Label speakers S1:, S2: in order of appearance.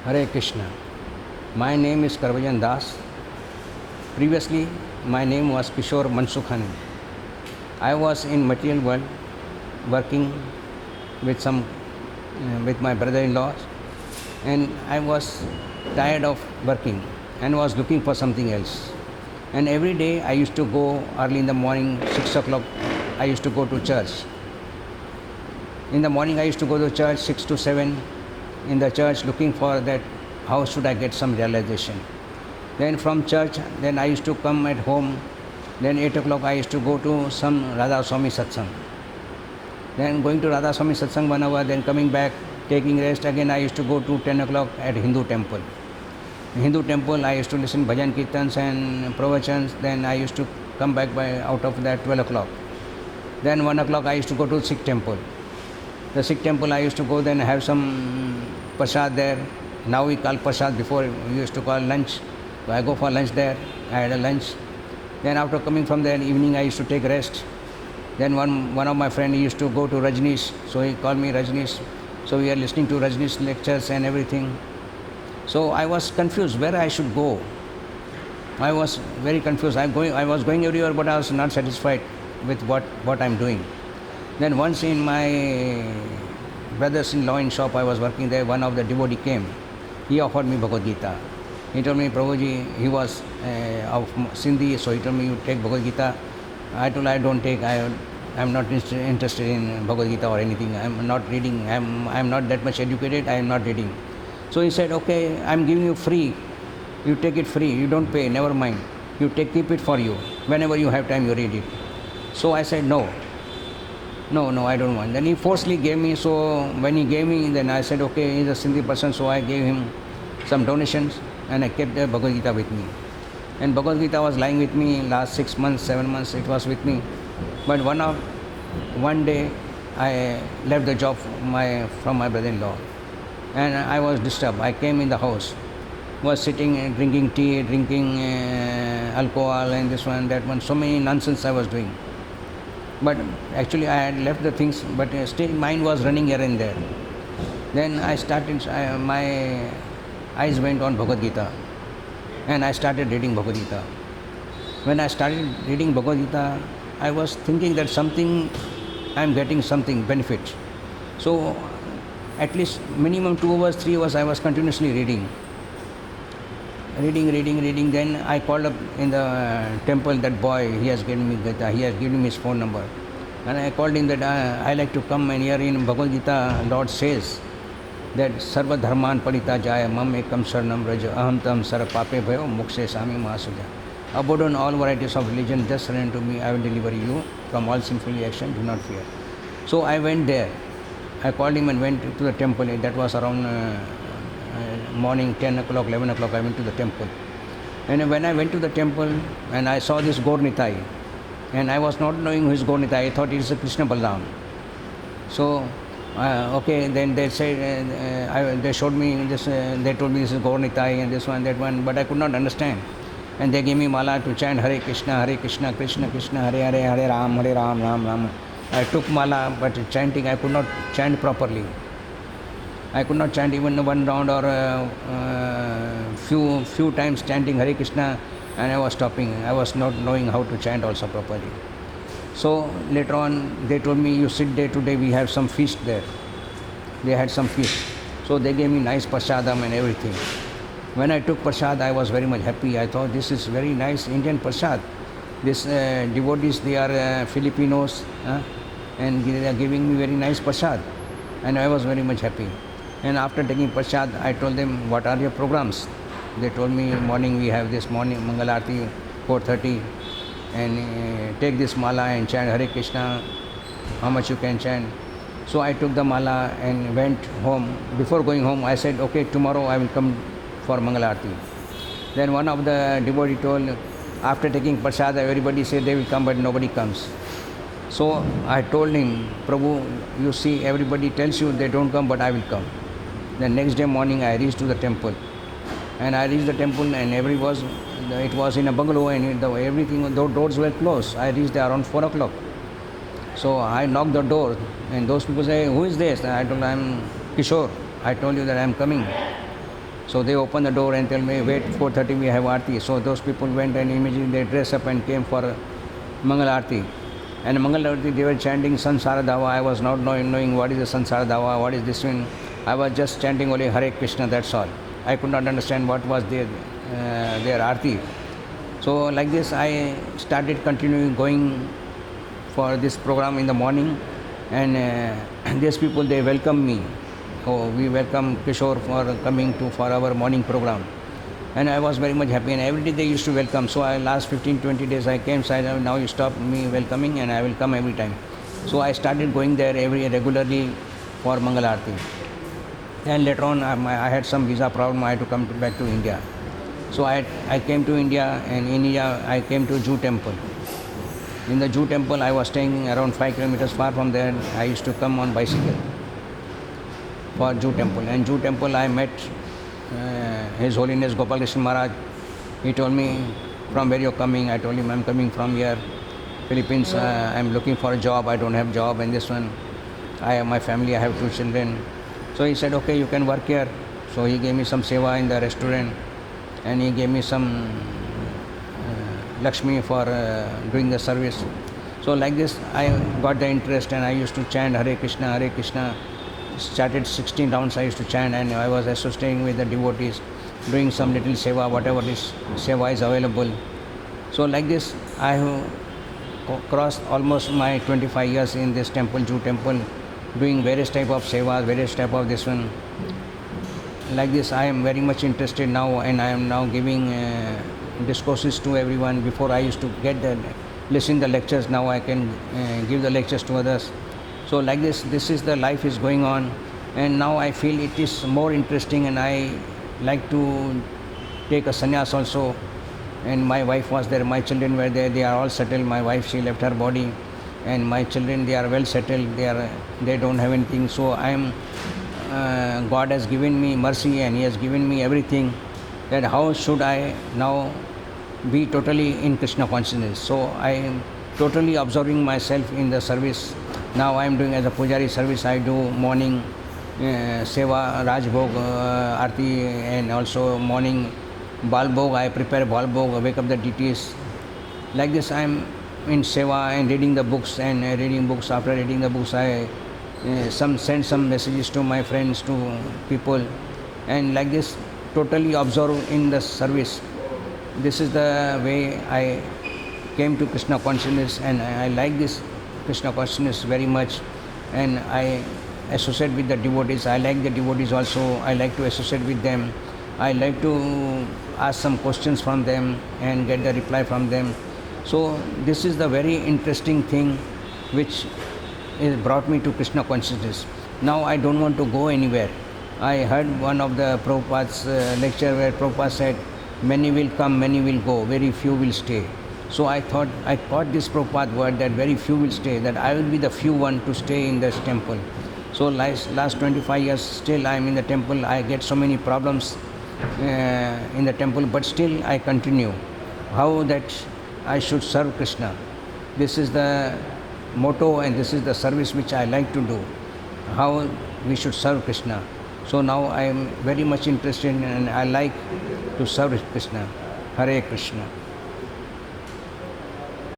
S1: Hare Krishna. My name is Karbhajan Das. Previously, my name was Kishore Mansukhani. I was in material world working with with my brother-in-law, and I was tired of working and was looking for something else. And every day I used to go early in the morning, 6 o'clock, I used to go to church. In the morning I used to go to church 6 to 7 in the church looking for that how should I get some realization. Then from church, then I used to come at home. Then 8 o'clock I used to go to some Radha Swami Satsang. Then going to Radha Swami Satsang 1 hour, then coming back, taking rest again. I used to go to 10 o'clock at Hindu temple. In Hindu temple I used to listen bhajan kirtans and pravachans. Then I used to come back by out of that 12 o'clock. Then 1 o'clock I used to go to Sikh temple. The Sikh temple I used to go then have some prasad there. Now we call prasad, before we used to call lunch. So I go for lunch there. I had a lunch. Then after coming from there, evening I used to take rest. Then one of my friends used to go to Rajneesh, so he called me Rajneesh. So we are listening to Rajneesh lectures and everything. So I was confused where I should go. I was very confused. I was going everywhere, but I was not satisfied with what I'm doing. Then once in my brothers-in-law in shop, I was working there, one of the devotee came. He offered me Bhagavad Gita. He told me, Prabhuji, he was of Sindhi, so he told me, you take Bhagavad Gita. I told I don't take, I'm not interested in Bhagavad Gita or anything. I'm not reading, I'm not that much educated, I am not reading. So he said, okay, I'm giving you free. You take it free, you don't pay, never mind. You keep it for you. Whenever you have time, you read it. So I said, no, I don't want. Then he forcefully gave me, so when he gave me, then I said, okay, he's a Sindhi person, so I gave him some donations and I kept the Bhagavad Gita with me. And Bhagavad Gita was lying with me last 6 months, 7 months, it was with me. But one day I left the job from my brother-in-law and I was disturbed. I came in the house, was sitting and drinking tea, drinking alcohol and this one, that one, so many nonsense I was doing. But actually I had left the things, but still mind was running here and there. Then my eyes went on Bhagavad Gita and I started reading Bhagavad Gita. When I started reading Bhagavad Gita, I was thinking that I am getting something benefit. So at least minimum 2 hours, 3 hours I was continuously reading. Then I called up in the temple that boy, he has given me Gita, he has given me his phone number. And I called him that I like to come, and here in Bhagavad Gita, Lord says that Sarva Dharman Parita Jaya Mam Ekam Sarnam Raja Aham Tam Sara Pape Bhayo Mokshe Sami Mahasuja. Abandon all varieties of religion, just surrender to me, I will deliver you from all sinful action, do not fear. So I went there. I called him and went to the temple. That was around morning, 10 o'clock, 11 o'clock, I went to the temple. And when I went to the temple and I saw this Gaur Nitai, and I was not knowing who is Gaur Nitai, I thought it is a Krishna Balram. So, okay, then they said, they showed me this, they told me this is Gaur Nitai and this one, that one, but I could not understand. And they gave me mala to chant Hare Krishna, Krishna Krishna, Hare Hare, Hare Ram, Ram Ram. I took mala, but chanting, I could not chant properly. I could not chant even one round or few times chanting Hare Krishna, and I was stopping. I was not knowing how to chant also properly. So later on they told me, you sit there today, we have some feast there. They had some feast. So they gave me nice prasadam and everything. When I took prasad, I was very much happy. I thought this is very nice Indian prasad. This devotees, they are Filipinos, and they are giving me very nice prasad. And I was very much happy. And after taking prasad, I told them, what are your programs? They told me, morning we have this morning Mangal Aarti, 4:30, and take this mala and chant Hare Krishna, how much you can chant. So I took the mala and went home. Before going home, I said, okay, tomorrow I will come for Mangal Aarti. Then one of the devotees told, after taking prasad, everybody said they will come, but nobody comes. So I told him, Prabhu, you see, everybody tells you they don't come, but I will come. The next day morning, I reached to the temple. And I reached the temple, and it was in a bungalow, and everything, the doors were closed. I reached there around 4 o'clock. So I knocked the door, and those people say, who is this? I told them, I'm Kishore. I told you that I am coming. So they opened the door and tell me, wait, 4:30 we have Aarti. So those people went and immediately they dress up and came for Mangal Aarti. And Mangal Aarti, they were chanting Sansara Dava. I was not knowing what is the Sansara Dava, what is this one. I was just chanting only Hare Krishna, that's all. I could not understand what was their Aarti. So like this, I started continuing going for this program in the morning, and these people, they welcomed me. Oh, we welcome Kishore for coming for our morning program. And I was very much happy, and every day they used to welcome. So last 15-20 days I came, so I said, now you stop me welcoming and I will come every time. So I started going there regularly for Mangal Aarti. And later on I had some visa problem, I had to come back to India. So I came to India, and in India I came to Jew temple. In the Jew temple I was staying around 5 kilometers far from there. I used to come on bicycle for Jew temple. And Jew temple I met His Holiness Gopal Krishna Maharaj. He told me, from where you're coming? I told him, I'm coming from here, Philippines. I'm looking for a job. I don't have job. And this one, I have my family. I have 2 children. So he said, okay, you can work here. So he gave me some seva in the restaurant, and he gave me some Lakshmi for doing the service. So like this, I got the interest, and I used to chant Hare Krishna, Hare Krishna. Started 16 rounds I used to chant, and I was associating with the devotees, doing some little seva, whatever this seva is available. So like this, I have crossed almost my 25 years in this temple, Jew temple, doing various type of sevas, various type of this one. Like this, I am very much interested now, and I am now giving discourses to everyone. Before I used to listen the lectures, now I can give the lectures to others. So like this is the life is going on, and now I feel it is more interesting, and I like to take a sannyas also. And my wife was there, my children were there, they are all settled. My wife, she left her body, and my children, they are well settled, they don't have anything. So I am God has given me mercy, and He has given me everything, that how should I now be totally in Krishna consciousness. So I am totally observing myself in the service. Now I am doing as a pujari service. I do morning seva, Raj Bhog, Aarti, and also morning Bal Bhog. I prepare Bal Bhog, wake up the deities. Like this, I am in seva and reading the books, and reading books. After reading the books, I send some messages to my friends, to people, and like this, totally observe in the service. This is the way I came to Krishna consciousness, and I like this Krishna consciousness very much, and I associate with the devotees. I like the devotees also. I like to associate with them. I like to ask some questions from them and get the reply from them. So this is the very interesting thing which brought me to Krishna consciousness. Now I don't want to go anywhere. I heard one of the Prabhupada's lecture where Prabhupada said, many will come, many will go, very few will stay. So I thought, I caught this Prabhupada word that very few will stay, that I will be the few one to stay in this temple. So last 25 years still I am in the temple. I get so many problems in the temple, but still I continue. How that I should serve Krishna. This is the motto, and this is the service which I like to do. How we should serve Krishna. So now I am very much interested, and I like to serve Krishna. Hare Krishna.